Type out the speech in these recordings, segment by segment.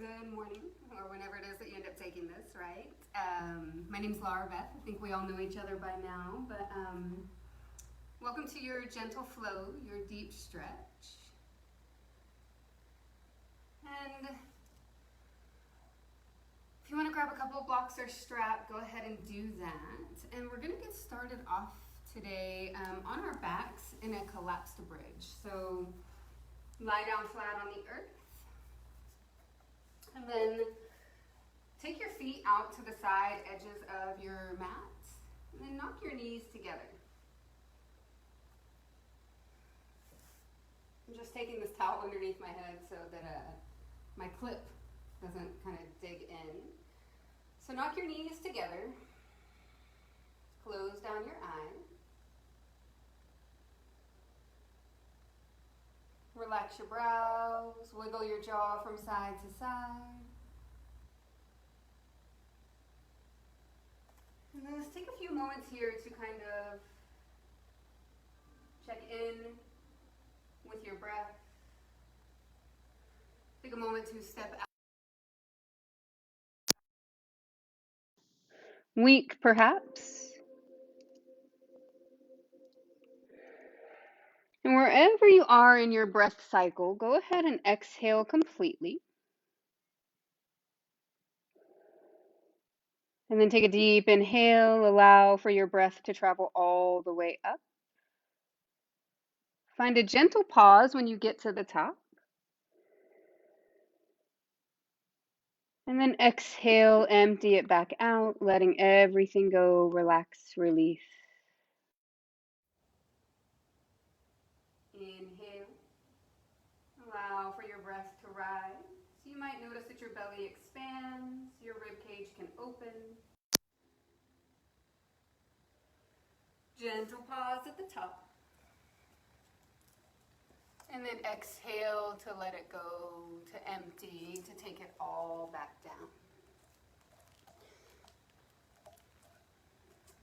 Good morning, or whenever it is that you end up taking this, right? My name's Laura Beth. I think we all know each other by now, but welcome to your gentle flow, your deep stretch. And if you want to grab a couple of blocks or strap, go ahead and do that. And we're going to get started off today on our backs in a collapsed bridge. So lie down flat on the earth. And then take your feet out to the side edges of your mat. And then knock your knees together. I'm just taking this towel underneath my head so that my clip doesn't kind of dig in. So knock your knees together. Close down your eyes. Relax your brows, wiggle your jaw from side to side. And then let's take a few moments here to kind of check in with your breath. Take a moment to step out. Weak, perhaps. And wherever you are in your breath cycle, go ahead and exhale completely. And then take a deep inhale. Allow for your breath to travel all the way up. Find a gentle pause when you get to the top. And then exhale, empty it back out, letting everything go, relax, release. Inhale. Allow for your breath to rise. So you might notice that your belly expands, your rib cage can open. Gentle pause at the top. And then exhale to let it go, to empty, to take it all back down.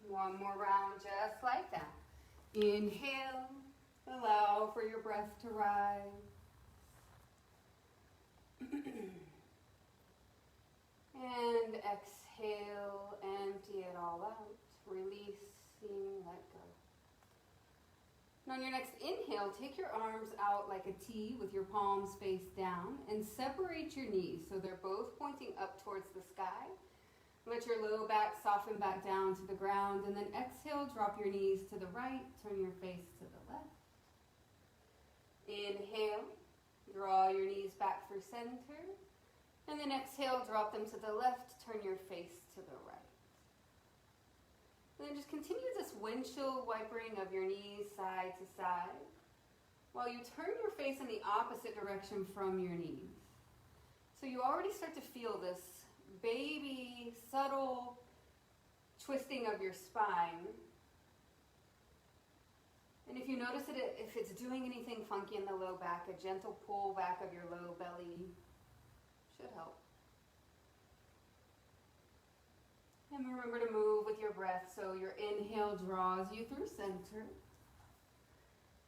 One more round just like that. Inhale, allow for your breath to rise. And exhale, empty it all out, releasing, let go. And on your next inhale, take your arms out like a T with your palms face down and separate your knees so they're both pointing up towards the sky. Let your low back soften back down to the ground, and then exhale, drop your knees to the right, turn your face to the left. Inhale, draw your knees back through center, and then exhale, drop them to the left, turn your face to the right. And then just continue this windshield wipering of your knees side to side while you turn your face in the opposite direction from your knees. So you already start to feel this baby, subtle twisting of your spine. And if you notice it, if it's doing anything funky in the low back, a gentle pull back of your low belly should help. And remember to move with your breath, so your inhale draws you through center.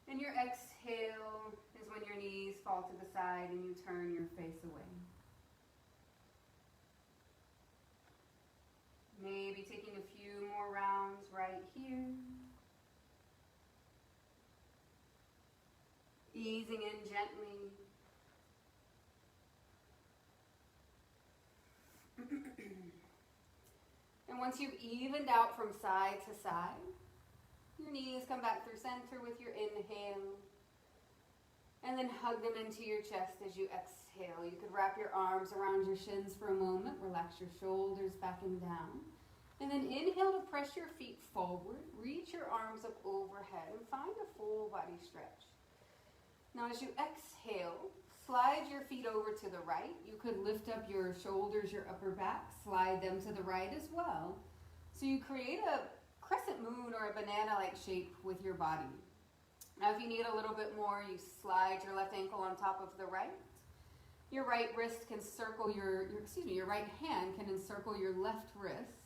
And your exhale is when your knees fall to the side and you turn your face away. Maybe taking a few more rounds right here. Easing in gently. And once you've evened out from side to side, your knees come back through center with your inhale. And then hug them into your chest as you exhale. You could wrap your arms around your shins for a moment. Relax your shoulders back and down. And then inhale to press your feet forward. Reach your arms up overhead and find a full body stretch. Now as you exhale, slide your feet over to the right. You could lift up your shoulders, your upper back, slide them to the right as well. So you create a crescent moon or a banana-like shape with your body. Now if you need a little bit more, you slide your left ankle on top of the right. Your right wrist can circle your right hand can encircle your left wrist.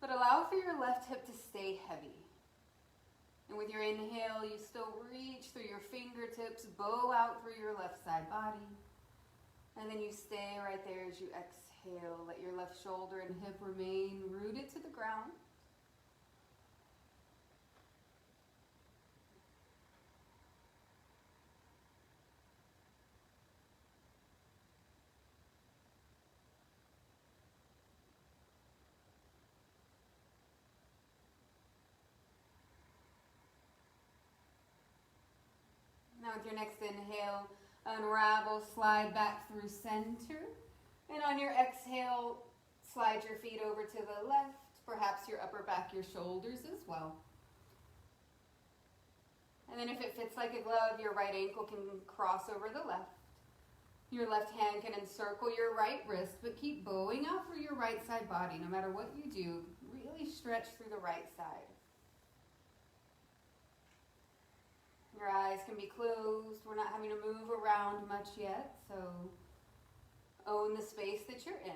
But allow for your left hip to stay heavy. And with your inhale, you still reach through your fingertips, bow out through your left side body. And then you stay right there as you exhale. Let your left shoulder and hip remain rooted to the ground. Now with your next inhale, unravel, slide back through center. And on your exhale, slide your feet over to the left, perhaps your upper back, your shoulders as well. And then if it fits like a glove, your right ankle can cross over the left. Your left hand can encircle your right wrist, but keep bowing out through your right side body. No matter what you do, really stretch through the right side. Your eyes can be closed. We're not having to move around much yet, so own the space that you're in.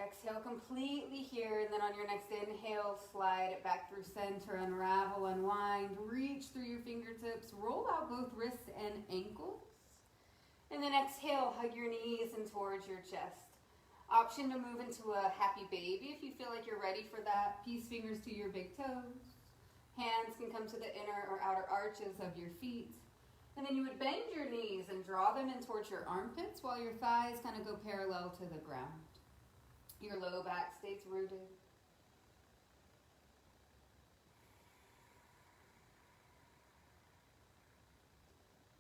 Exhale completely here, and then on your next inhale, slide it back through center, unravel, unwind, reach through your fingertips, roll out both wrists and ankles. And then exhale, hug your knees in towards your chest. Option to move into a happy baby if you feel like you're ready for that. Peace fingers to your big toes. Hands can come to the inner or outer arches of your feet. And then you would bend your knees and draw them in towards your armpits while your thighs kind of go parallel to the ground. Your low back stays rooted.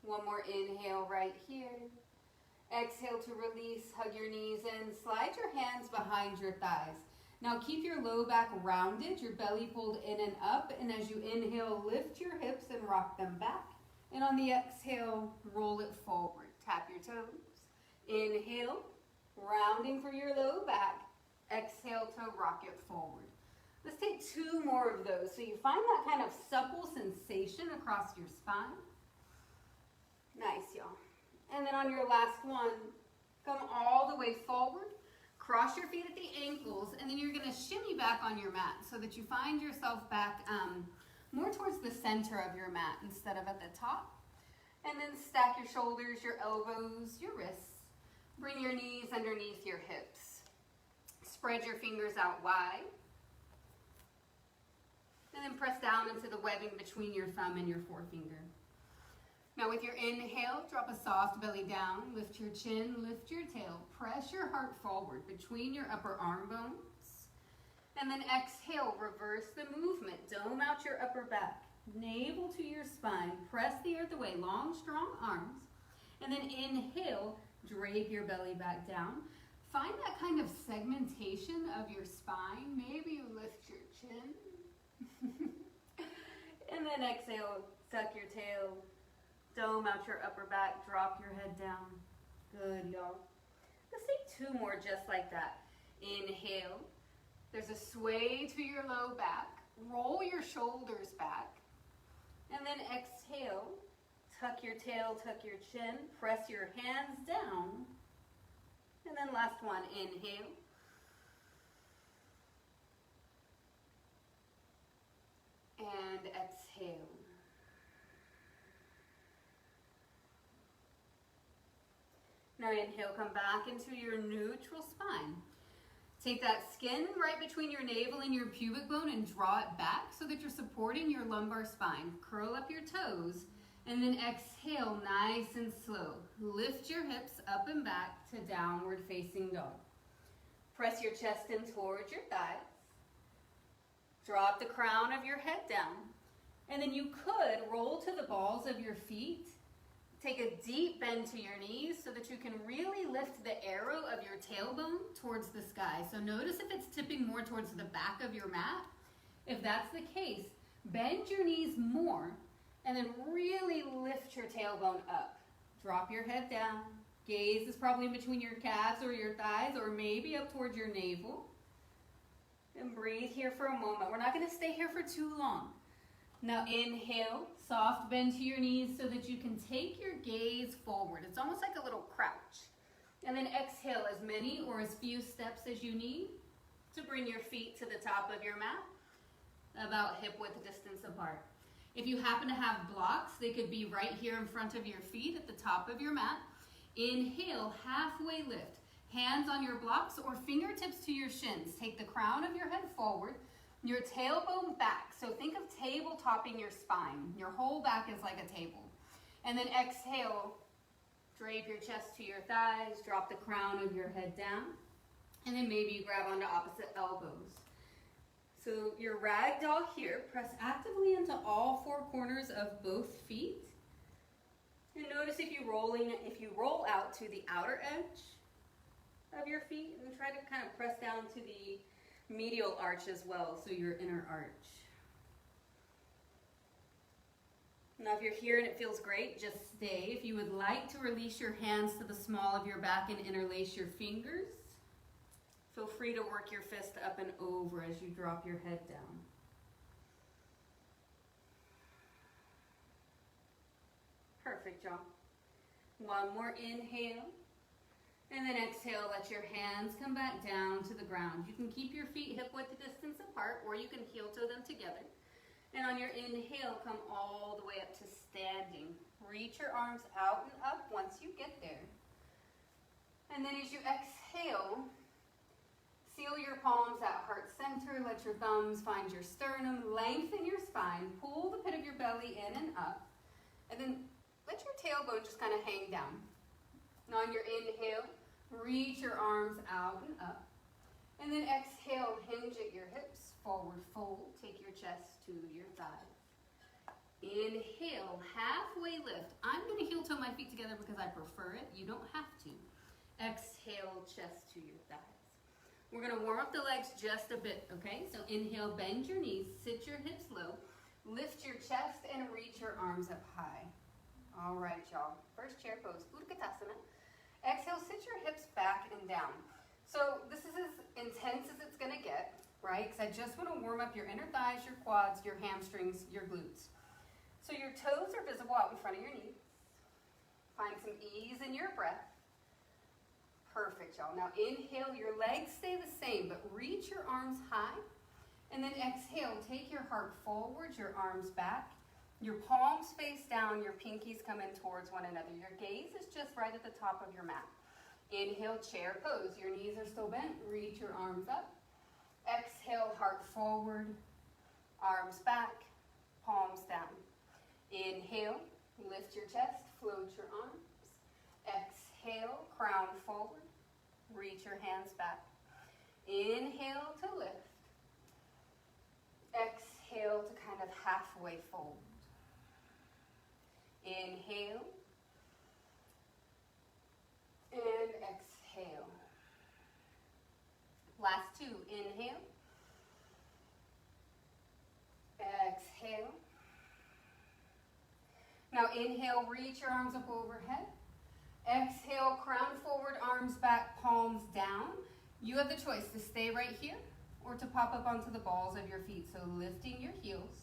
One more inhale right here. Exhale to release, hug your knees in, slide your hands behind your thighs. Now keep your low back rounded, your belly pulled in and up, and as you inhale, lift your hips and rock them back. And on the exhale, roll it forward. Tap your toes. Inhale, rounding for your low back. Exhale to rock it forward. Let's take 2 more of those so you find that kind of supple sensation across your spine. Nice, y'all. And then on your last one, come all the way forward, cross your feet at the ankles, and then you're going to shimmy back on your mat so that you find yourself back more towards the center of your mat instead of at the top. And then stack your shoulders, your elbows, your wrists. Bring your knees underneath your hips. Spread your fingers out wide. And then press down into the webbing between your thumb and your forefinger. Now with your inhale, drop a soft belly down, lift your chin, lift your tail, press your heart forward between your upper arm bones. And then exhale, reverse the movement, dome out your upper back, navel to your spine, press the earth away, long, strong arms. And then inhale, drape your belly back down. Find that kind of segmentation of your spine. Maybe you lift your chin. And then exhale, tuck your tail, dome out your upper back, drop your head down. Good, y'all. Let's take 2 more just like that. Inhale. There's a sway to your low back. Roll your shoulders back. And then exhale. Tuck your tail, tuck your chin. Press your hands down. And then last one, inhale. And exhale. Now inhale, come back into your neutral spine. Take that skin right between your navel and your pubic bone and draw it back so that you're supporting your lumbar spine. Curl up your toes and then exhale nice and slow. Lift your hips up and back to downward facing dog. Press your chest in towards your thighs. Drop the crown of your head down. And then you could roll to the balls of your feet. Take a deep bend to your knees so that you can really lift the arrow of your tailbone towards the sky. So notice if it's tipping more towards the back of your mat. If that's the case, bend your knees more and then really lift your tailbone up. Drop your head down. Gaze is probably in between your calves or your thighs or maybe up towards your navel. And breathe here for a moment. We're not going to stay here for too long. Now inhale, soft bend to your knees so that you can take your gaze forward. It's almost like a little crouch. And then exhale as many or as few steps as you need to bring your feet to the top of your mat. about hip width distance apart. If you happen to have blocks, they could be right here in front of your feet at the top of your mat. Inhale, halfway lift. Hands on your blocks or fingertips to your shins. Take the crown of your head forward, your tailbone back. So think of tabletopping your spine. Your whole back is like a table. And then exhale, drape your chest to your thighs, drop the crown of your head down, and then maybe you grab onto opposite elbows. So your ragdoll here, press actively into all four corners of both feet. And notice if you roll out to the outer edge of your feet, and try to kind of press down to the medial arch as well, so your inner arch. Now if you're here and it feels great, just stay. If you would like to release your hands to the small of your back and interlace your fingers, feel free to work your fist up and over as you drop your head down. Perfect, y'all. One more inhale. And then exhale, let your hands come back down to the ground. You can keep your feet hip width distance apart, or you can heel toe them together. And on your inhale, come all the way up to standing. Reach your arms out and up once you get there. And then as you exhale, seal your palms at heart center. Let your thumbs find your sternum. Lengthen your spine. Pull the pit of your belly in and up. And then let your tailbone just kind of hang down. Now on your inhale, reach your arms out and up. And then exhale, hinge at your hips, forward fold. Take your chest to your thighs. Inhale, halfway lift. I'm going to heel toe my feet together because I prefer it. You don't have to. Exhale, chest to your thighs. We're going to warm up the legs just a bit, okay? So inhale, bend your knees, sit your hips low, lift your chest, and reach your arms up high. All right, y'all. First chair pose, Utkatasana. Exhale, sit your hips back and down. So this is as intense as it's going to get, right? Because I just want to warm up your inner thighs, your quads, your hamstrings, your glutes. So your toes are visible out in front of your knees. Find some ease in your breath. Perfect, y'all. Now inhale, your legs stay the same, but reach your arms high. And then exhale, take your heart forward, your arms back. Your palms face down, your pinkies come in towards one another. Your gaze is just right at the top of your mat. Inhale, chair pose. Your knees are still bent. Reach your arms up. Exhale, heart forward, arms back, palms down. Inhale, lift your chest, float your arms. Exhale, crown forward, reach your hands back. Inhale to lift. Exhale to kind of halfway fold. Inhale and exhale. Last two. Inhale. Exhale. Now inhale, reach your arms up overhead. Exhale, crown forward, arms back, palms down. You have the choice to stay right here or to pop up onto the balls of your feet. So lifting your heels,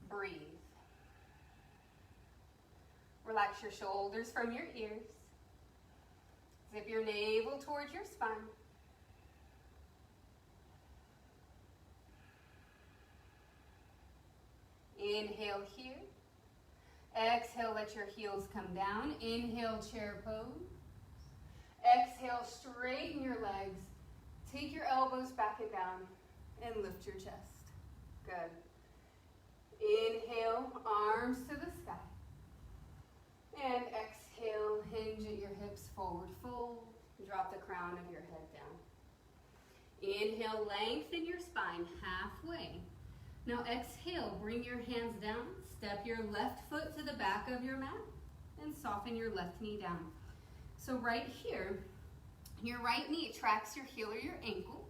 breathe. Relax your shoulders from your ears. Zip your navel towards your spine. Inhale here. Exhale, let your heels come down. Inhale, chair pose. Exhale, straighten your legs. Take your elbows back and down and lift your chest. Good. Inhale, arms to the sky. And exhale, hinge at your hips, forward fold. Drop the crown of your head down. Inhale, lengthen your spine halfway. Now exhale, bring your hands down. Step your left foot to the back of your mat and soften your left knee down. So right here, your right knee tracks your heel or your ankle.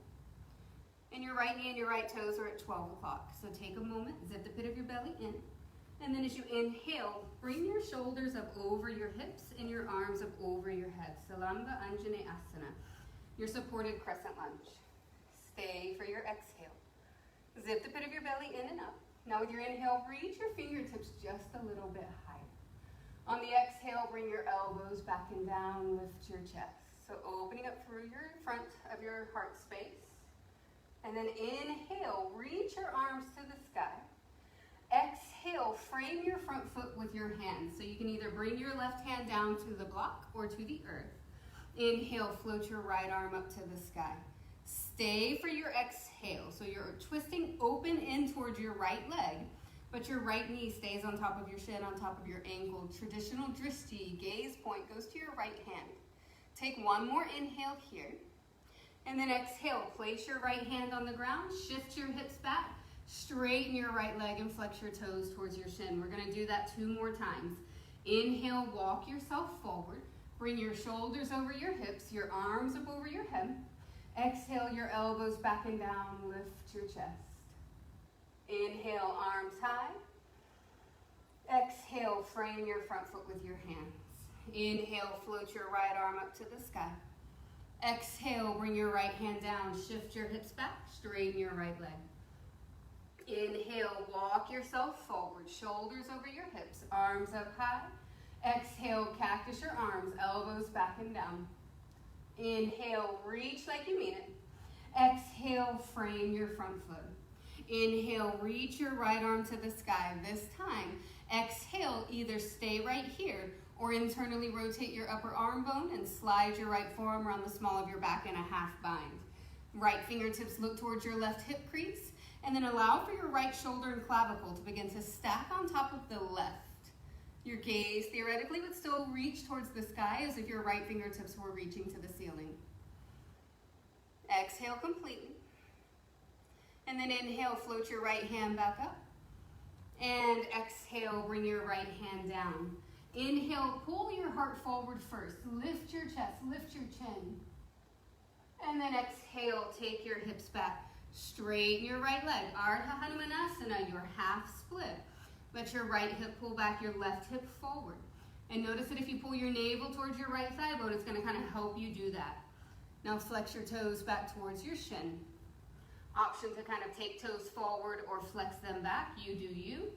And your right knee and your right toes are at 12 o'clock. So take a moment, zip the pit of your belly in. And then as you inhale, bring your shoulders up over your hips and your arms up over your head. Salanga Anjane Asana, your supported crescent lunge. Stay for your exhale. Zip the pit of your belly in and up. Now with your inhale, reach your fingertips just a little bit higher. On the exhale, bring your elbows back and down, lift your chest. So opening up through your front of your heart space. And then inhale, reach your arms to the sky. Exhale, frame your front foot with your hands. So you can either bring your left hand down to the block or to the earth. Inhale, float your right arm up to the sky. Stay for your exhale. So you're twisting open in towards your right leg, but your right knee stays on top of your shin, on top of your ankle. Traditional drishti, gaze point, goes to your right hand. Take one more inhale here. And then exhale, place your right hand on the ground, shift your hips back, straighten your right leg and flex your toes towards your shin. We're gonna do that 2 more times. Inhale, walk yourself forward. Bring your shoulders over your hips, your arms up over your head. Exhale, your elbows back and down, lift your chest. Inhale, arms high. Exhale, frame your front foot with your hands. Inhale, float your right arm up to the sky. Exhale, bring your right hand down, shift your hips back, straighten your right leg. Inhale, walk yourself forward, shoulders over your hips, arms up high. Exhale, cactus your arms, elbows back and down. Inhale, reach like you mean it. Exhale, frame your front foot. Inhale, reach your right arm to the sky. This time, exhale, either stay right here or internally rotate your upper arm bone and slide your right forearm around the small of your back in a half bind. Right fingertips look towards your left hip crease, and then allow for your right shoulder and clavicle to begin to stack on top of the left. Your gaze theoretically would still reach towards the sky as if your right fingertips were reaching to the ceiling. Exhale completely. And then inhale, float your right hand back up. And exhale, bring your right hand down. Inhale, pull your heart forward first. Lift your chest, lift your chin. And then exhale, take your hips back. Straighten your right leg. Ardha Hanumanasana, your half split. Let your right hip pull back, your left hip forward. And notice that if you pull your navel towards your right thigh bone, it's going to kind of help you do that. Now flex your toes back towards your shin. Option to kind of take toes forward or flex them back. You do you.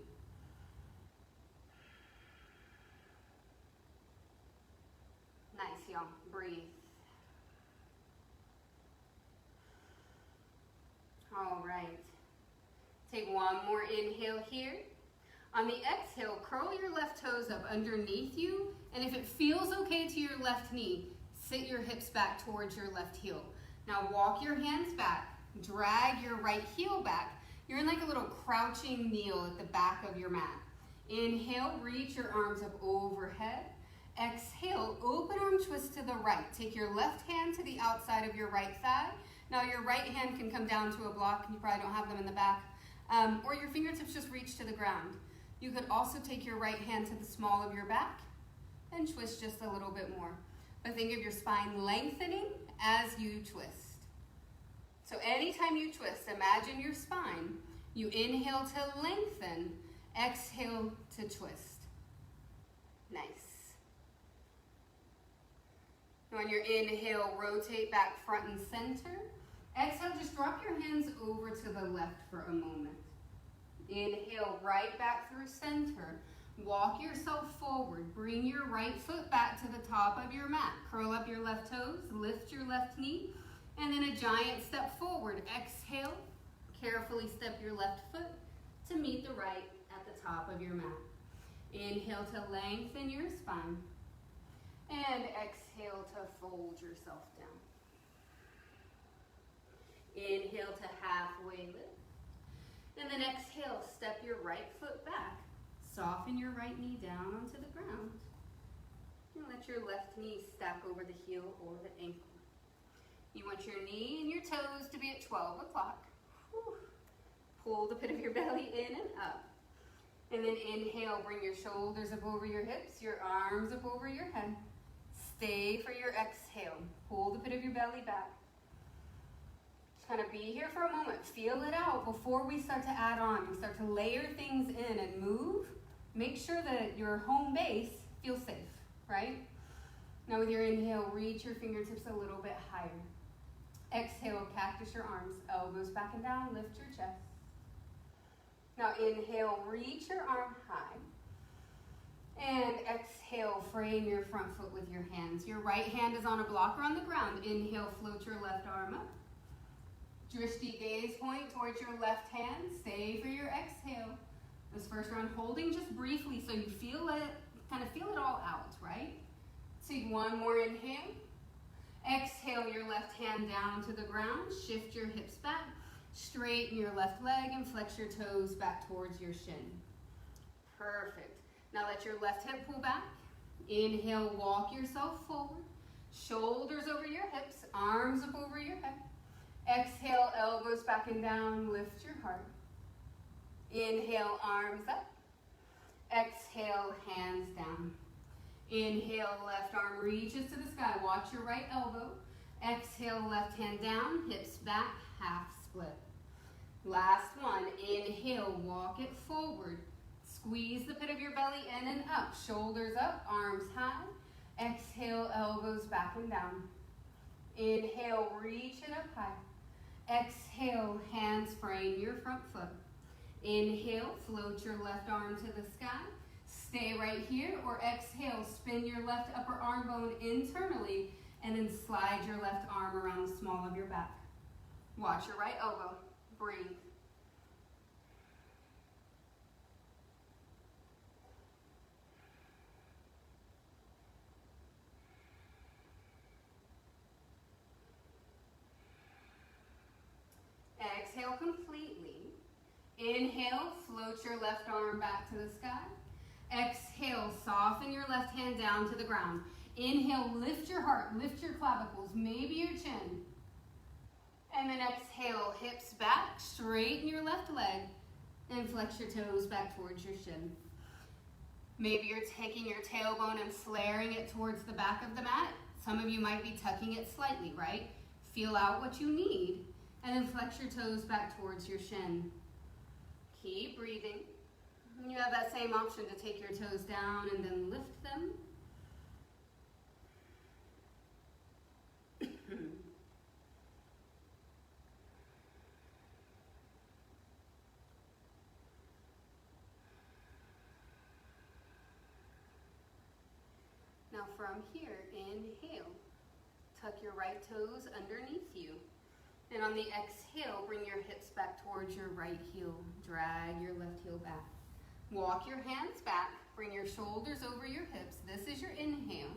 Nice, y'all. Breathe. All right. Take one more inhale here. On the exhale, curl your left toes up underneath you, and if it feels okay to your left knee, sit your hips back towards your left heel. Now walk your hands back, drag your right heel back. You're in like a little crouching kneel at the back of your mat. Inhale, reach your arms up overhead. Exhale, open arm twist to the right. Take your left hand to the outside of your right thigh. Now your right hand can come down to a block, you probably don't have them in the back, or your fingertips just reach to the ground. You could also take your right hand to the small of your back and twist just a little bit more. But think of your spine lengthening as you twist. So anytime you twist, imagine your spine. You inhale to lengthen, exhale to twist. Nice. On your inhale, rotate back front and center. Exhale, just drop your hands over to the left for a moment. Inhale, right back through center. Walk yourself forward. Bring your right foot back to the top of your mat. Curl up your left toes, lift your left knee, and then a giant step forward. Exhale, carefully step your left foot to meet the right at the top of your mat. Inhale to lengthen your spine. And exhale to fold yourself down. Inhale to halfway lift. And then exhale, step your right foot back. Soften your right knee down onto the ground. And let your left knee stack over the heel or the ankle. You want your knee and your toes to be at 12 o'clock. Pull the pit of your belly in and up. And then inhale, bring your shoulders up over your hips, your arms up over your head. Stay for your exhale. Pull the pit of your belly back. Just kind of be here for a moment. Feel it out before we start to add on. We start to layer things in and move. Make sure that your home base feels safe, right? Now with your inhale, reach your fingertips a little bit higher. Exhale, cactus your arms, elbows back and down, lift your chest. Now inhale, reach your arm high. And exhale, frame your front foot with your hands. Your right hand is on a block or on the ground. Inhale, float your left arm up. Drishti, gaze point towards your left hand. Stay for your exhale. This first round, holding just briefly so you feel it, kind of feel it all out, right? Take one more inhale. Exhale your left hand down to the ground. Shift your hips back. Straighten your left leg and flex your toes back towards your shin. Perfect. Now let your left hip pull back. Inhale, walk yourself forward. Shoulders over your hips, arms up over your head. Exhale, elbows back and down, lift your heart. Inhale, arms up. Exhale, hands down. Inhale, left arm reaches to the sky. Watch your right elbow. Exhale, left hand down, hips back, half split. Last one. Inhale, walk it forward. Squeeze the pit of your belly in and up. Shoulders up, arms high. Exhale, elbows back and down. Inhale, reach it up high. Exhale, hands frame your front foot. Inhale, float your left arm to the sky. Stay right here, or exhale, spin your left upper arm bone internally, and then slide your left arm around the small of your back. Watch your right elbow. Breathe. Exhale completely. Inhale, float your left arm back to the sky. Exhale, soften your left hand down to the ground. Inhale, lift your heart, lift your clavicles, maybe your chin. And then exhale, hips back, straighten your left leg, and flex your toes back towards your shin. Maybe you're taking your tailbone and flaring it towards the back of the mat. Some of you might be tucking it slightly, right? Feel out what you need, and then flex your toes back towards your shin. Keep breathing. You have that same option to take your toes down and then lift them. Now from here, inhale. Tuck your right toes underneath you. And on the exhale, bring your hips back towards your right heel. Drag your left heel back. Walk your hands back. Bring your shoulders over your hips. This is your inhale.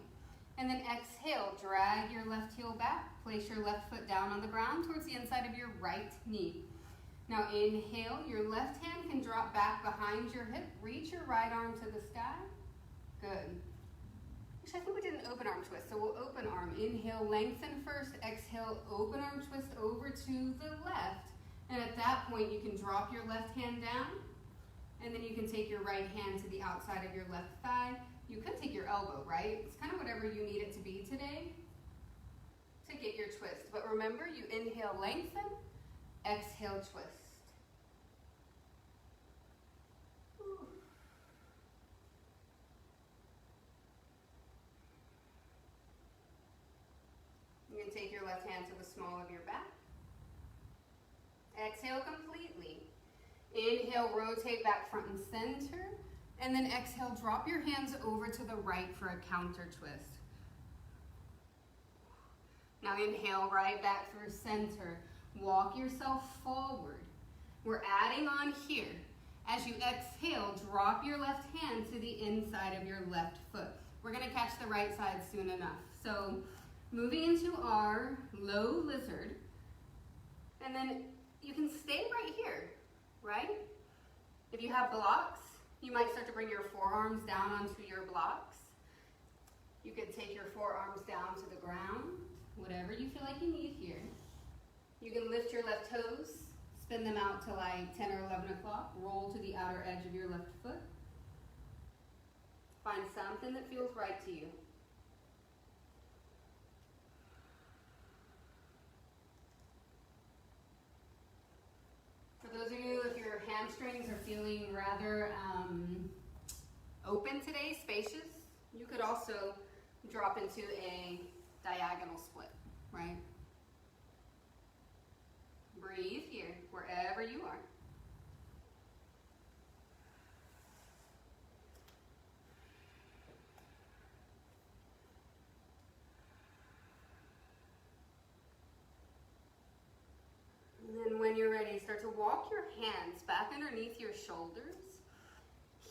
And then exhale, drag your left heel back. Place your left foot down on the ground towards the inside of your right knee. Now inhale, your left hand can drop back behind your hip. Reach your right arm to the sky. Good. Actually, I think we did an open arm twist, so we'll open arm. Inhale, lengthen first. Exhale, open arm twist over to the left. And at that point, you can drop your left hand down, and then you can take your right hand to the outside of your left thigh. You could take your elbow, right? It's kind of whatever you need it to be today to get your twist. But remember, you inhale, lengthen. Exhale, twist. You can take your left hand to the small of your back. Exhale completely. Inhale, rotate back front and center. And then exhale, drop your hands over to the right for a counter twist. Now inhale, right back through center. Walk yourself forward. We're adding on here. As you exhale, drop your left hand to the inside of your left foot. We're gonna catch the right side soon enough. So moving into our low lizard. And then you can stay right here, right? If you have blocks, you might start to bring your forearms down onto your blocks. You could take your forearms down to the ground, whatever you feel like you need here. You can lift your left toes, spin them out to like 10 or 11 o'clock, roll to the outer edge of your left foot. Find something that feels right to you. For those of you, if your hamstrings are feeling rather open today, spacious, you could also drop into a diagonal split, right? Breathe here, wherever you are. start to walk your hands back underneath your shoulders.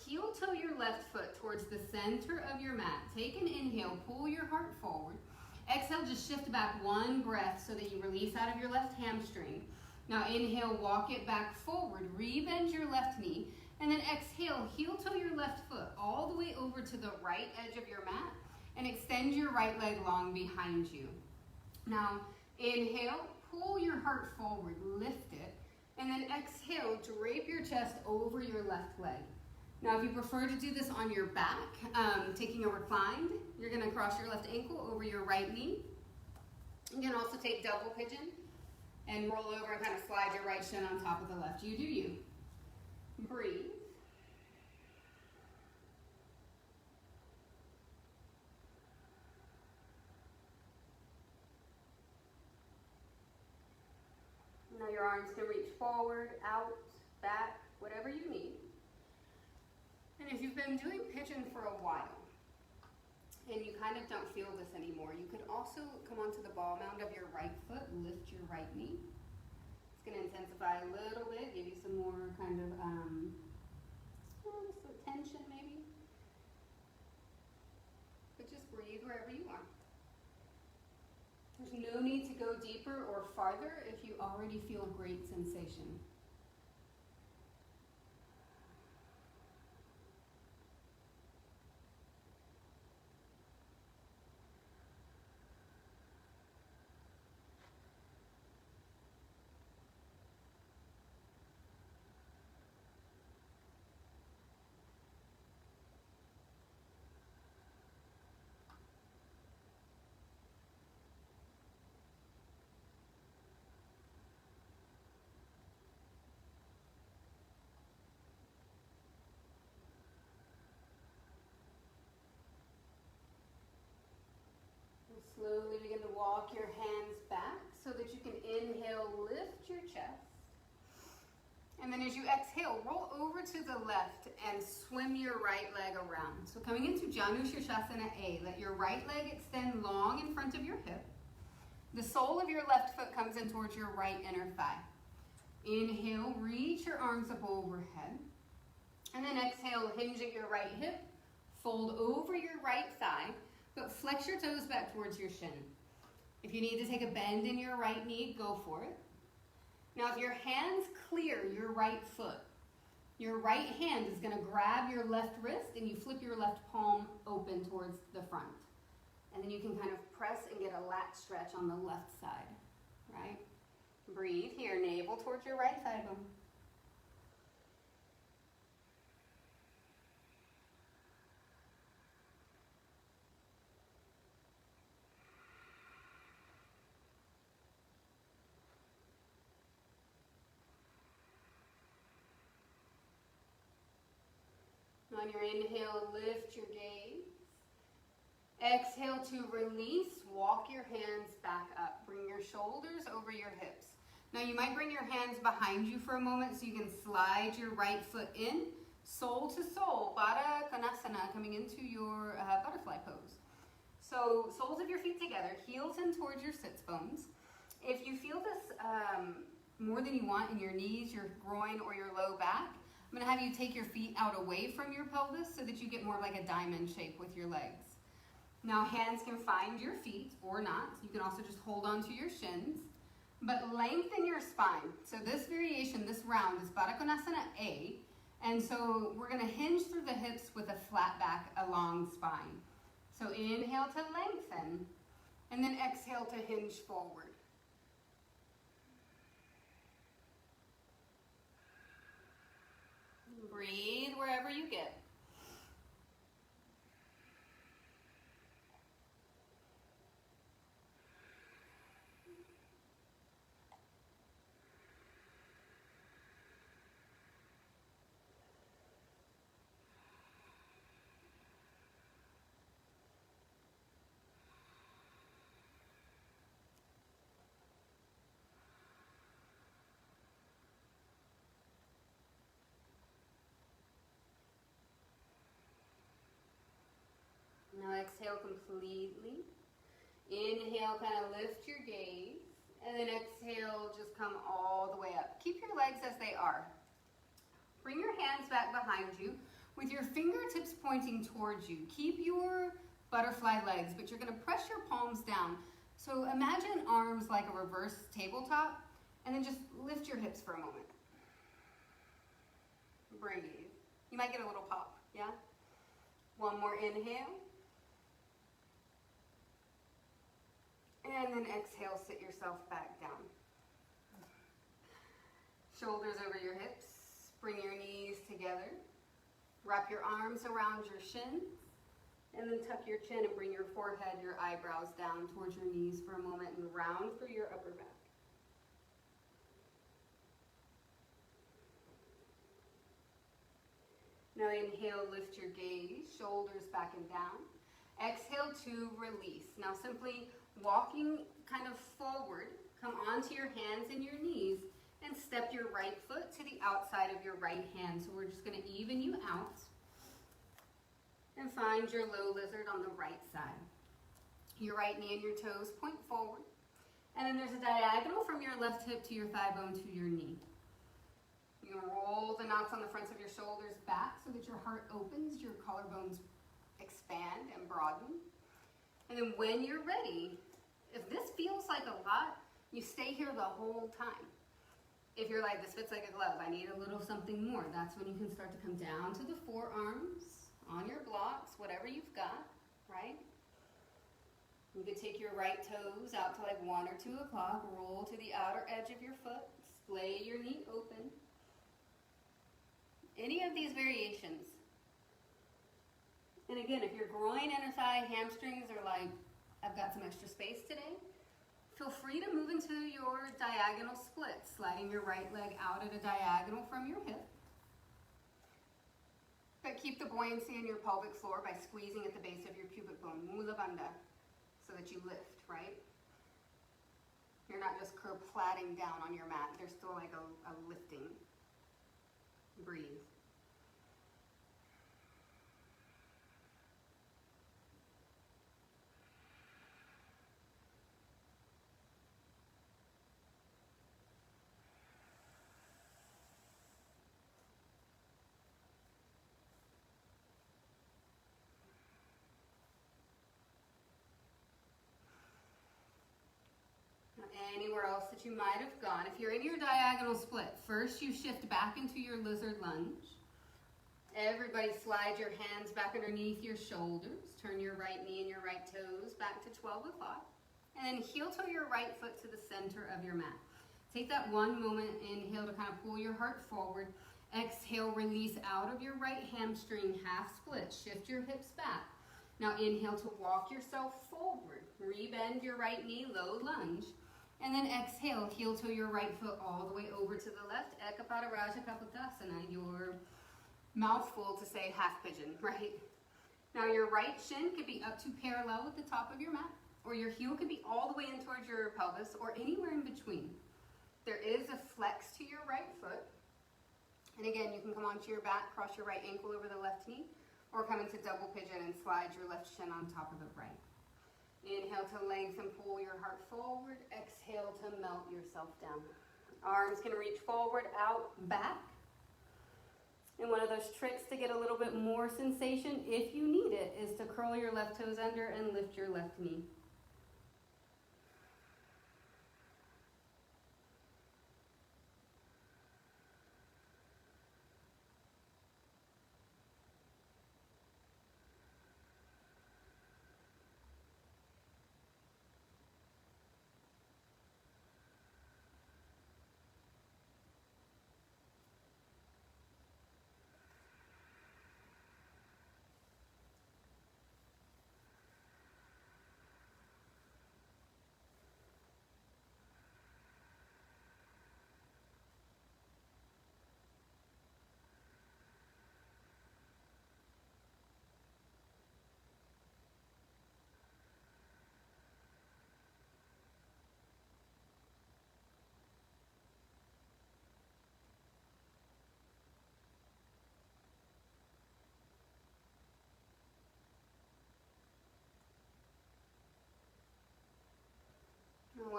Heel toe your left foot towards the center of your mat. Take an inhale, pull your heart forward. Exhale, just shift back one breath so that you release out of your left hamstring. Now inhale, walk it back forward, rebend your left knee, and then exhale, heel toe your left foot all the way over to the right edge of your mat and extend your right leg long behind you. Now inhale, pull your heart forward, lift it, and then exhale, drape your chest over your left leg. Now if you prefer to do this on your back, taking a reclined, you're going to cross your left ankle over your right knee. You can also take double pigeon and roll over and kind of slide your right shin on top of the left. You do you. Breathe. Now your arms can reach forward, out, back, whatever you need. And if you've been doing pigeon for a while and you kind of don't feel this anymore, you could also come onto the ball mound of your right foot, lift your right knee. It's going to intensify a little bit, give you some more kind of some tension maybe. But just breathe wherever you are. There's no need to go deeper or farther if you already feel great sensation. Slowly begin to walk your hands back so that you can inhale, lift your chest. And then as you exhale, roll over to the left and swim your right leg around. So coming into Janu Shirshasana A, let your right leg extend long in front of your hip. The sole of your left foot comes in towards your right inner thigh. Inhale, reach your arms up overhead. And then exhale, hinge at your right hip, fold over your right thigh, but flex your toes back towards your shin. If you need to take a bend in your right knee, go for it. Now if your hands clear your right foot, your right hand is going to grab your left wrist and you flip your left palm open towards the front. And then you can kind of press and get a lat stretch on the left side, right? Breathe here, navel towards your right thigh bone. On your inhale, lift your gaze. Exhale to release, walk your hands back up. Bring your shoulders over your hips. Now you might bring your hands behind you for a moment so you can slide your right foot in, sole to sole, Baddha Konasana, coming into your butterfly pose. So soles of your feet together, heels in towards your sits bones. If you feel this more than you want in your knees, your groin, or your low back, I'm going to have you take your feet out away from your pelvis so that you get more like a diamond shape with your legs. Now hands can find your feet or not. You can also just hold on to your shins, but lengthen your spine. So this variation, this round is Baddha Konasana A, and so we're going to hinge through the hips with a flat back, a long spine. So inhale to lengthen, and then exhale to hinge forward. Breathe wherever you get. Now exhale completely. Inhale, kind of lift your gaze. And then exhale, just come all the way up. Keep your legs as they are. Bring your hands back behind you with your fingertips pointing towards you. Keep your butterfly legs, but you're gonna press your palms down. So imagine arms like a reverse tabletop, and then just lift your hips for a moment. Breathe. You might get a little pop, yeah? One more inhale. And then exhale, sit yourself back down. Shoulders over your hips. Bring your knees together. Wrap your arms around your shins. And then tuck your chin and bring your forehead, your eyebrows down towards your knees for a moment and round through your upper back. Now inhale, lift your gaze, shoulders back and down. Exhale to release. Now simply walking kind of forward, come onto your hands and your knees and step your right foot to the outside of your right hand. So we're just gonna even you out and find your low lizard on the right side. Your right knee and your toes point forward. And then there's a diagonal from your left hip to your thigh bone to your knee. You can roll the knots on the fronts of your shoulders back so that your heart opens, your collarbones expand and broaden. And then when you're ready, if this feels like a lot, you stay here the whole time. If you're like, this fits like a glove, I need a little something more, that's when you can start to come down to the forearms, on your blocks, whatever you've got, right? You could take your right toes out to like 1 or 2 o'clock, roll to the outer edge of your foot, splay your knee open. Any of these variations. And again, if your groin, inner thigh, hamstrings are like, I've got some extra space today, feel free to move into your diagonal split, sliding your right leg out at a diagonal from your hip. But keep the buoyancy in your pelvic floor by squeezing at the base of your pubic bone, mula bandha, so that you lift, right? You're not just kerplatting down on your mat. There's still like a lifting. Breathe. Anywhere else that you might have gone. If you're in your diagonal split, first you shift back into your lizard lunge. Everybody slide your hands back underneath your shoulders. Turn your right knee and your right toes back to 12 o'clock. And then heel toe your right foot to the center of your mat. Take that one moment, inhale to kind of pull your heart forward. Exhale, release out of your right hamstring, half split. Shift your hips back. Now inhale to walk yourself forward. Rebend your right knee, low lunge. And then exhale, heel toe your right foot all the way over to the left. Ekapada Raja Kapotasana, your mouthful to say half pigeon, right? Now your right shin could be up to parallel with the top of your mat, or your heel could be all the way in towards your pelvis, or anywhere in between. There is a flex to your right foot. And again, you can come onto your back, cross your right ankle over the left knee, or come into double pigeon and slide your left shin on top of the right. Inhale to lengthen, pull your heart forward. Exhale to melt yourself down. Arms can reach forward, out, back. And one of those tricks to get a little bit more sensation, if you need it, is to curl your left toes under and lift your left knee.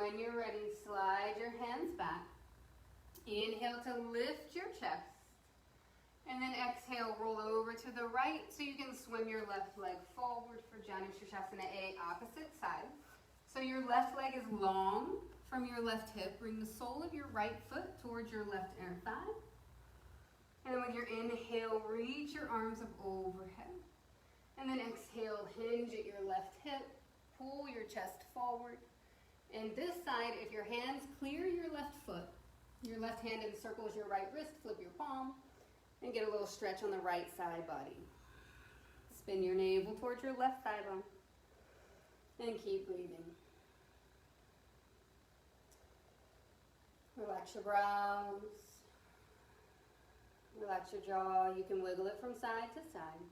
when you're ready, slide your hands back. Inhale to lift your chest. And then exhale, roll over to the right so you can swim your left leg forward for Janu Shirshasana A, opposite side. So your left leg is long from your left hip. Bring the sole of your right foot towards your left inner thigh. And then with your inhale, reach your arms up overhead. And then exhale, hinge at your left hip. Pull your chest forward. And this side, if your hands clear your left foot, your left hand encircles your right wrist, flip your palm, and get a little stretch on the right side body. Spin your navel towards your left thigh bone. And keep breathing. Relax your brows. Relax your jaw. You can wiggle it from side to side.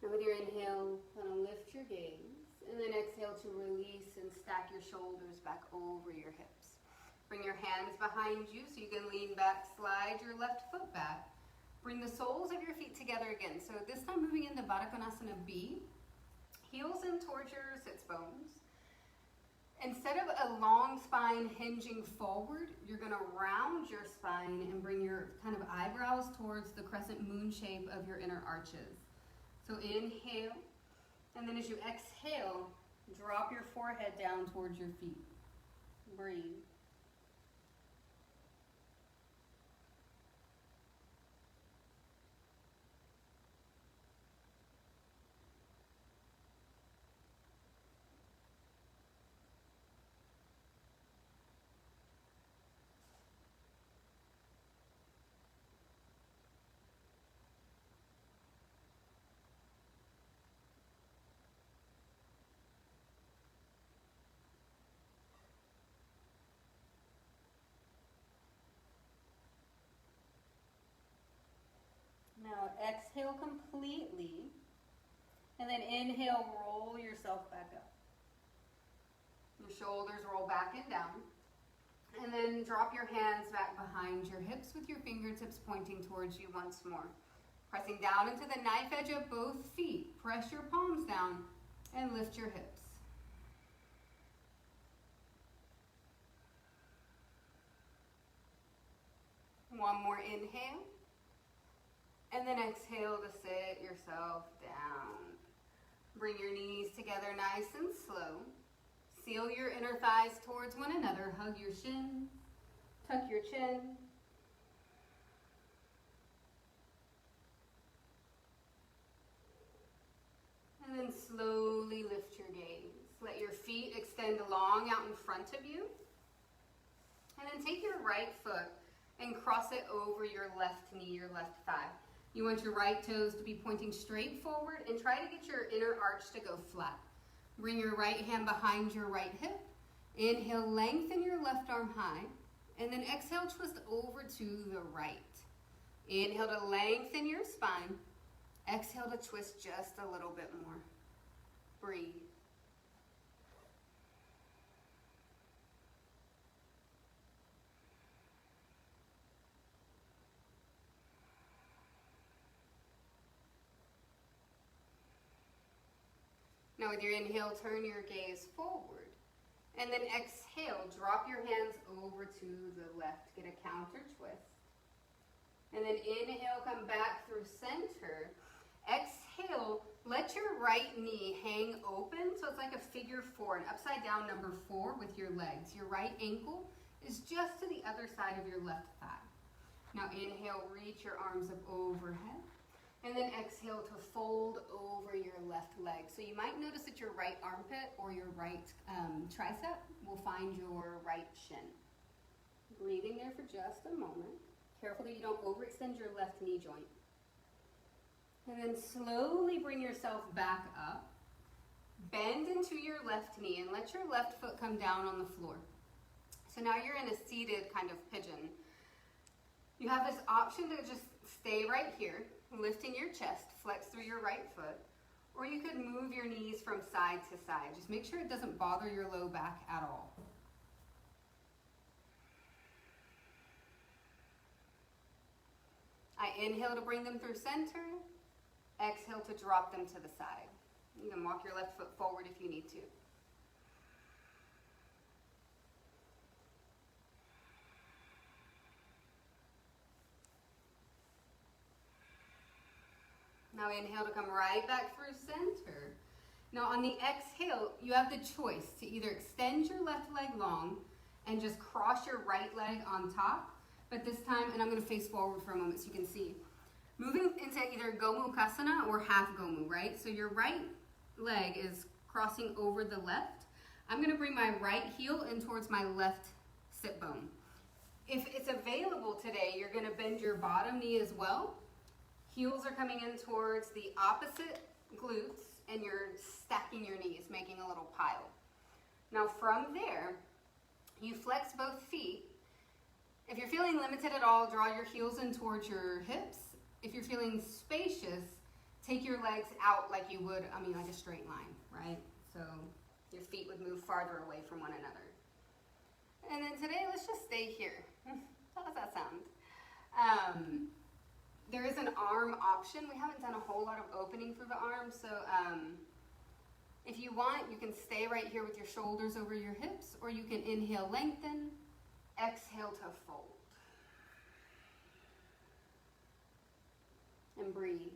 Now with your inhale, kind of lift your gaze, and then exhale to release and stack your shoulders back over your hips. Bring your hands behind you so you can lean back, slide your left foot back. Bring the soles of your feet together again. So this time moving into Baddha Konasana B, heels in towards your sits bones. Instead of a long spine hinging forward, you're going to round your spine and bring your kind of eyebrows towards the crescent moon shape of your inner arches. So inhale, and then as you exhale, drop your forehead down towards your feet. Breathe. Now exhale completely, and then inhale, roll yourself back up. Your shoulders roll back and down, and then drop your hands back behind your hips with your fingertips pointing towards you once more. Pressing down into the knife edge of both feet, press your palms down and lift your hips. One more inhale. And then exhale to sit yourself down. Bring your knees together nice and slow. Seal your inner thighs towards one another. Hug your shins. Tuck your chin. And then slowly lift your gaze. Let your feet extend long out in front of you. And then take your right foot and cross it over your left knee, your left thigh. You want your right toes to be pointing straight forward and try to get your inner arch to go flat. Bring your right hand behind your right hip. Inhale, lengthen your left arm high. And then exhale, twist over to the right. Inhale to lengthen your spine. Exhale to twist just a little bit more. Breathe. Now with your inhale, turn your gaze forward. And then exhale, drop your hands over to the left. Get a counter twist. And then inhale, come back through center. Exhale, let your right knee hang open. So it's like a figure four, an upside down number 4 with your legs. Your right ankle is just to the other side of your left thigh. Now inhale, reach your arms up overhead. And then exhale to fold over your left leg. So you might notice that your right armpit or your right tricep will find your right shin. Breathing there for just a moment. Careful that you don't overextend your left knee joint. And then slowly bring yourself back up. Bend into your left knee and let your left foot come down on the floor. So now you're in a seated kind of pigeon. You have this option to just stay right here, lifting your chest, flex through your right foot, Or you could move your knees from side to side. Just make sure it doesn't bother your low back at all. I inhale to bring them through center. Exhale to drop them to the side. You can walk your left foot forward if you need to. Now inhale to come right back through center. Now on the exhale, you have the choice to either extend your left leg long and just cross your right leg on top. But this time, and I'm going to face forward for a moment so you can see. Moving into either Gomukhasana or half Gomu, right? So your right leg is crossing over the left. I'm going to bring my right heel in towards my left sit bone. If it's available today, you're going to bend your bottom knee as well. Heels are coming in towards the opposite glutes, and you're stacking your knees, making a little pile. Now from there, you flex both feet. If you're feeling limited at all, draw your heels in towards your hips. If you're feeling spacious, take your legs out like you would, like a straight line, right? So your feet would move farther away from one another. And then today, let's just stay here. How does that sound? There is an arm option. We haven't done a whole lot of opening through the arms, so if you want, you can stay right here with your shoulders over your hips, or you can inhale, lengthen, exhale to fold. And breathe.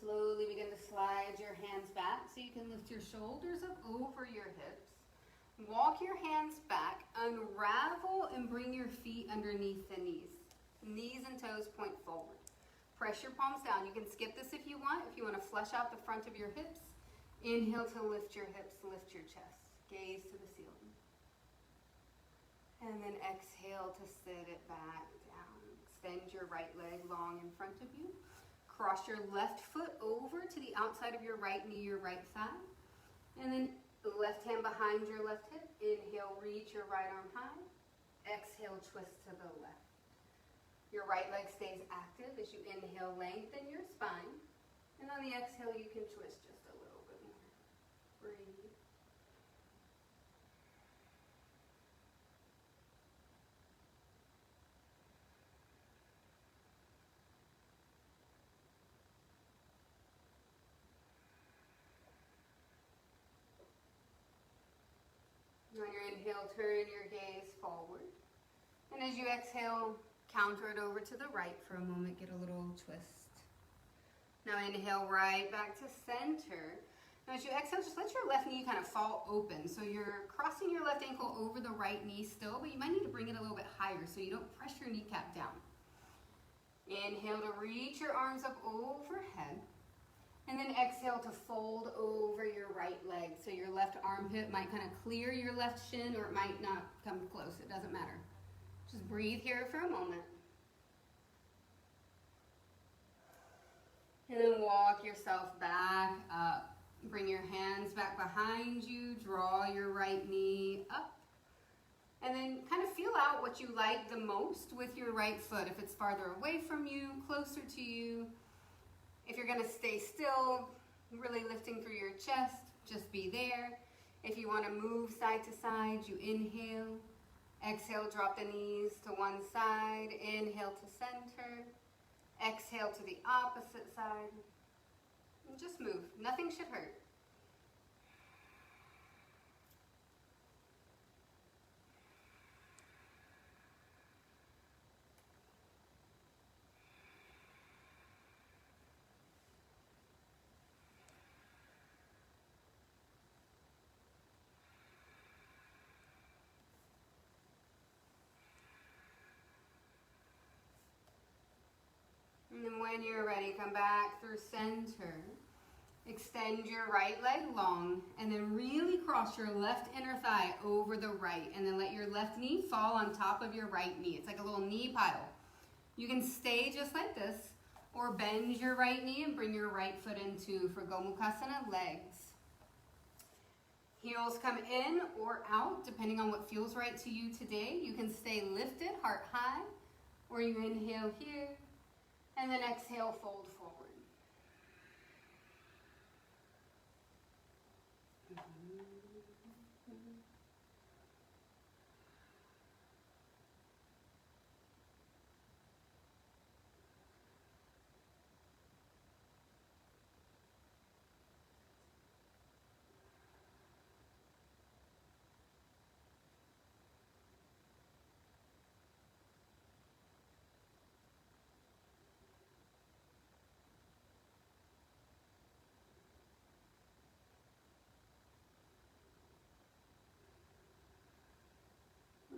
Slowly begin to slide your hands back so you can lift your shoulders up over your hips. Walk your hands back, unravel, and bring your feet underneath the knees. Knees and toes point forward. Press your palms down. You can skip this if you want to flush out the front of your hips. Inhale to lift your hips, lift your chest. Gaze to the ceiling. And then exhale to sit it back down. Extend your right leg long in front of you. Cross your left foot over to the outside of your right knee, your right thigh. And then left hand behind your left hip. Inhale, reach your right arm high. Exhale, twist to the left. Your right leg stays active as you inhale, lengthen your spine. And on the exhale, you can twist just a little bit more. Breathe. On your inhale, turn your gaze forward. And as you exhale, counter it over to the right for a moment. Get a little twist. Now inhale right back to center. Now as you exhale, just let your left knee kind of fall open. So you're crossing your left ankle over the right knee still, but you might need to bring it a little bit higher so you don't press your kneecap down. Inhale to reach your arms up overhead. And then exhale to fold over your right leg. So your left armpit might kind of clear your left shin, or it might not come close. It doesn't matter. Just breathe here for a moment. And then walk yourself back up. Bring your hands back behind you. Draw your right knee up. And then kind of feel out what you like the most with your right foot. If it's farther away from you, closer to you. If you're going to stay still, really lifting through your chest, just be there. If you want to move side to side, you inhale. Exhale, drop the knees to one side. Inhale to center. Exhale to the opposite side. And just move. Nothing should hurt. And then when you're ready, come back through center. Extend your right leg long, and then really cross your left inner thigh over the right, and then let your left knee fall on top of your right knee. It's like a little knee pile. You can stay just like this, or bend your right knee and bring your right foot into for Gomukhasana, legs. Heels come in or out, depending on what feels right to you today. You can stay lifted, heart high, or you inhale here, and then exhale, fold forward.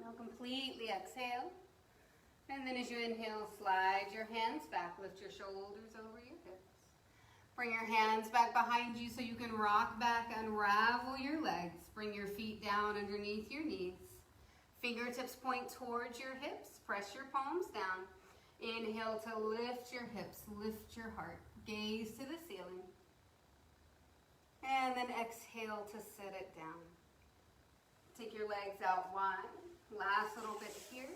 Now completely exhale. And then as you inhale, slide your hands back. Lift your shoulders over your hips. Bring your hands back behind you so you can rock back, unravel your legs. Bring your feet down underneath your knees. Fingertips point towards your hips. Press your palms down. Inhale to lift your hips, lift your heart. Gaze to the ceiling. And then exhale to sit it down. Take your legs out wide. Last little bit here.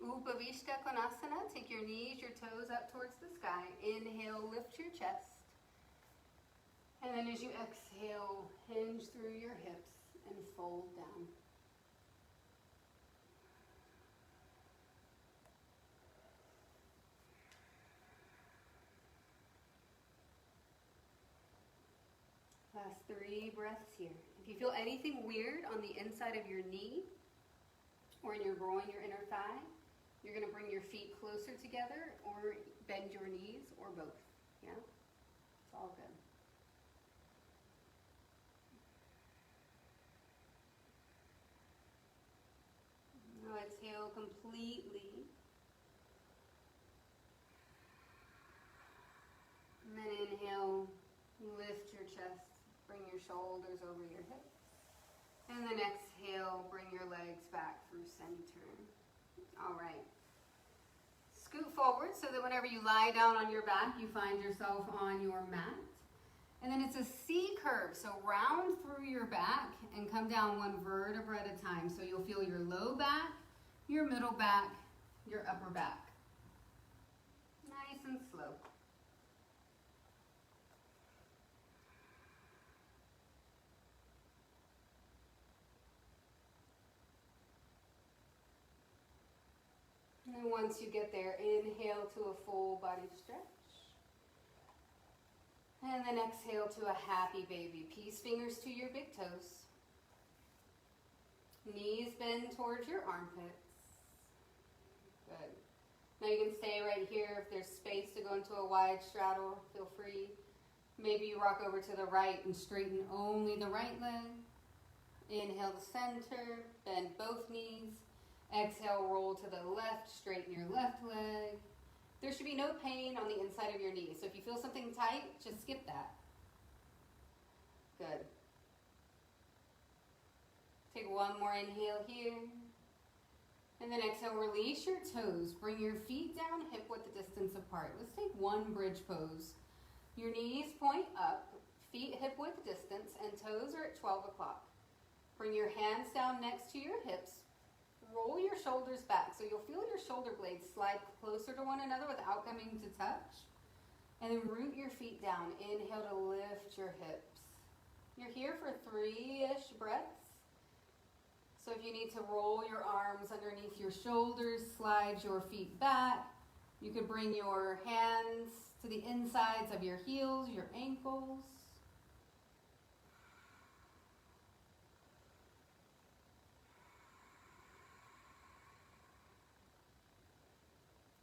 Upavishta Konasana. Take your knees, your toes up towards the sky. Inhale, lift your chest. And then as you exhale, hinge through your hips and fold down. Last 3 breaths here. If you feel anything weird on the inside of your knee or in your groin, your inner thigh, you're going to bring your feet closer together or bend your knees or both. Yeah? It's all good. Now exhale completely. And then inhale, lift your chest. Bring your shoulders over your hips. And then exhale, bring your legs back through center. All right. Scoot forward so that whenever you lie down on your back, you find yourself on your mat. And then it's a C curve, so round through your back and come down 1 vertebra at a time. So you'll feel your low back, your middle back, your upper back. Nice and slow. And once you get there, inhale to a full body stretch. And then exhale to a happy baby. Peace fingers to your big toes. Knees bend towards your armpits. Good. Now you can stay right here. If there's space to go into a wide straddle, feel free. Maybe you rock over to the right and straighten only the right leg. Inhale to center, bend both knees. Exhale, roll to the left, straighten your left leg. There should be no pain on the inside of your knees. So if you feel something tight, just skip that. Good. Take 1 more inhale here. And then exhale, release your toes. Bring your feet down, hip width distance apart. Let's take 1 bridge pose. Your knees point up, feet hip width distance, and toes are at 12 o'clock. Bring your hands down next to your hips. Roll your shoulders back so you'll feel your shoulder blades slide closer to one another without coming to touch. And then root your feet down. Inhale to lift your hips. You're here for 3-ish breaths. So if you need to roll your arms underneath your shoulders, slide your feet back. You could bring your hands to the insides of your heels, your ankles.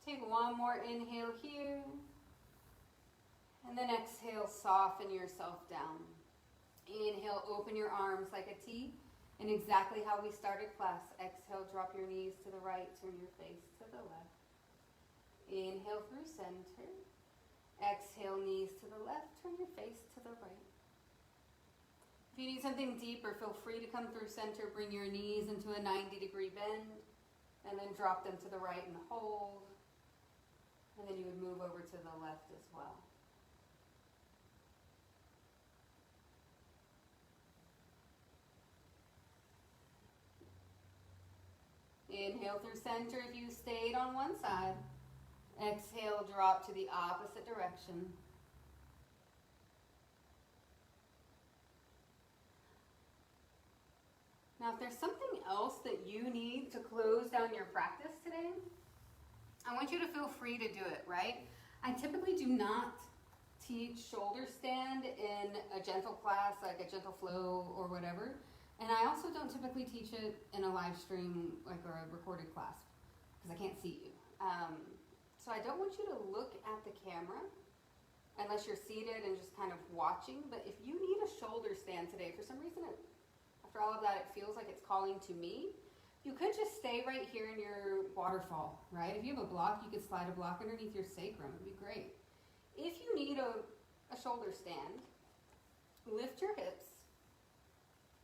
Take 1 more inhale here. And then exhale, soften yourself down. Inhale, open your arms like a T. And exactly how we started class. Exhale, drop your knees to the right, turn your face to the left. Inhale through center. Exhale, knees to the left, turn your face to the right. If you need something deeper, feel free to come through center, bring your knees into a 90-degree bend, and then drop them to the right and hold. And then you would move over to the left as well. Inhale through center if you stayed on one side. Exhale, drop to the opposite direction. Now, if there's something else that you need to close down your practice today, I want you to feel free to do it, right? I typically do not teach shoulder stand in a gentle class, like a gentle flow or whatever. And I also don't typically teach it in a live stream, like or a recorded class, because I can't see you. So I don't want you to look at the camera unless you're seated and just kind of watching. But if you need a shoulder stand today, for some reason, after all of that, it feels like it's calling to me. You could just stay right here in your waterfall, right? If you have a block, you could slide a block underneath your sacrum. It would be great. If you need a shoulder stand, lift your hips.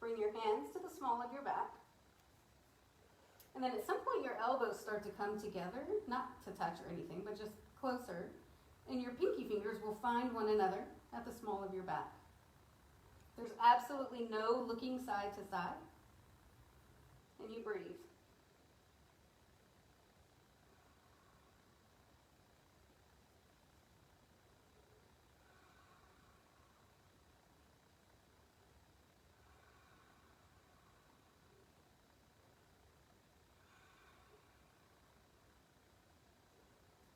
Bring your hands to the small of your back. And then at some point your elbows start to come together, not to touch or anything, but just closer. And your pinky fingers will find one another at the small of your back. There's absolutely no looking side to side. And you breathe.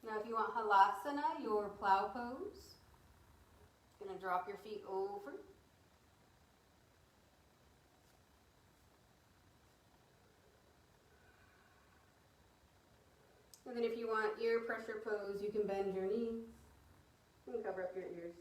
Now if you want halasana, your plow pose, you're going to drop your feet over. And then if you want ear pressure pose, you can bend your knees and cover up your ears.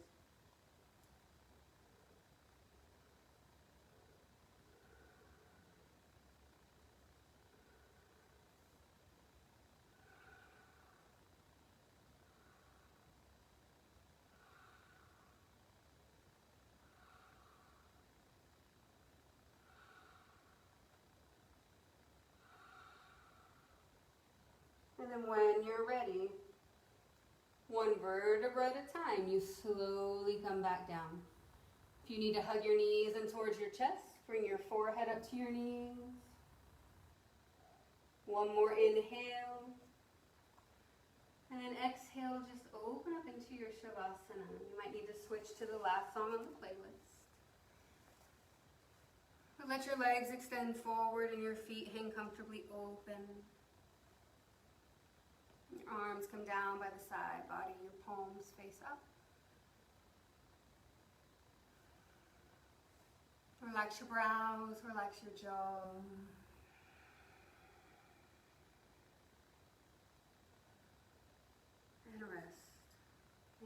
And then when you're ready, one vertebra at a time, you slowly come back down. If you need to hug your knees in towards your chest, bring your forehead up to your knees. One more inhale. And then exhale, just open up into your shavasana. You might need to switch to the last song on the playlist. But let your legs extend forward and your feet hang comfortably open. Your arms come down by the side, body, your palms face up. Relax your brows, relax your jaw. And rest.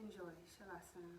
Enjoy Shavasana.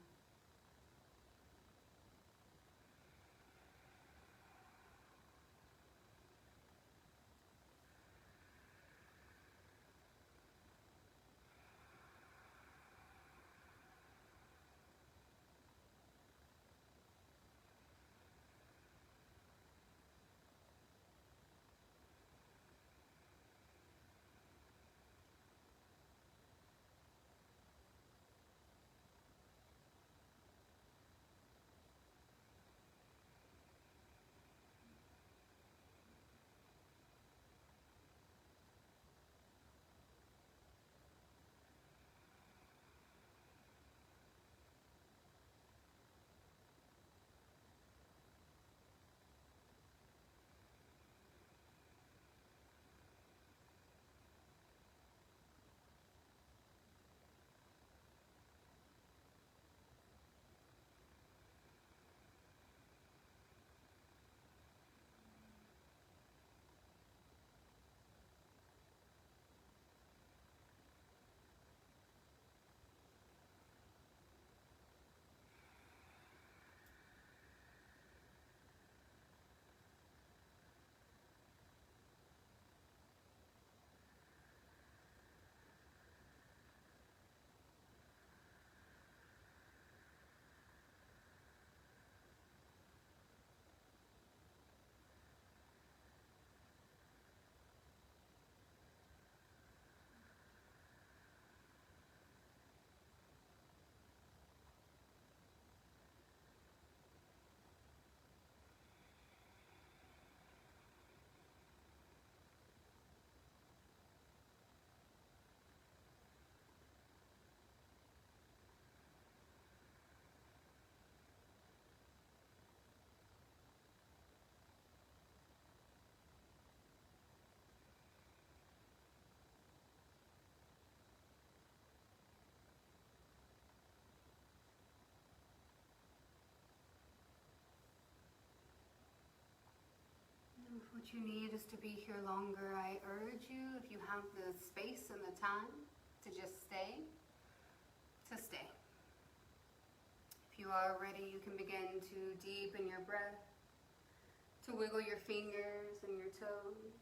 what you need is to be here longer. I urge you, if you have the space and the time, to just stay, to stay. If you are ready, you can begin to deepen your breath, to wiggle your fingers and your toes.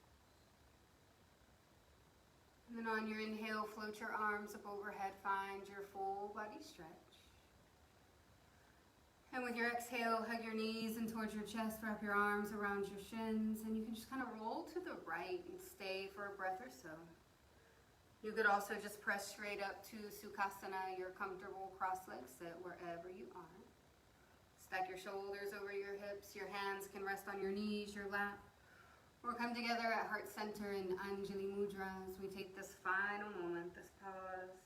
And then on your inhale, float your arms up overhead, find your full body stretch. And with your exhale, hug your knees in towards your chest, wrap your arms around your shins, and you can just kind of roll to the right and stay for a breath or so. You could also just press straight up to Sukhasana, your comfortable cross-legged sit wherever you are. Stack your shoulders over your hips, your hands can rest on your knees, your lap, or come together at heart center in Anjali Mudra as we take this final moment, this pause,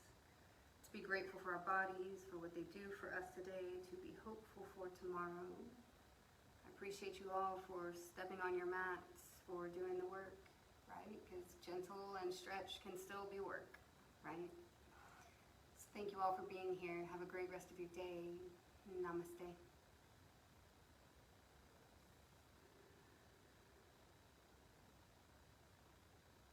to be grateful for our bodies, for what they do for us today, to be hopeful for tomorrow. I appreciate you all for stepping on your mats, for doing the work, right? Because gentle and stretch can still be work, right? So thank you all for being here. Have a great rest of your day. Namaste.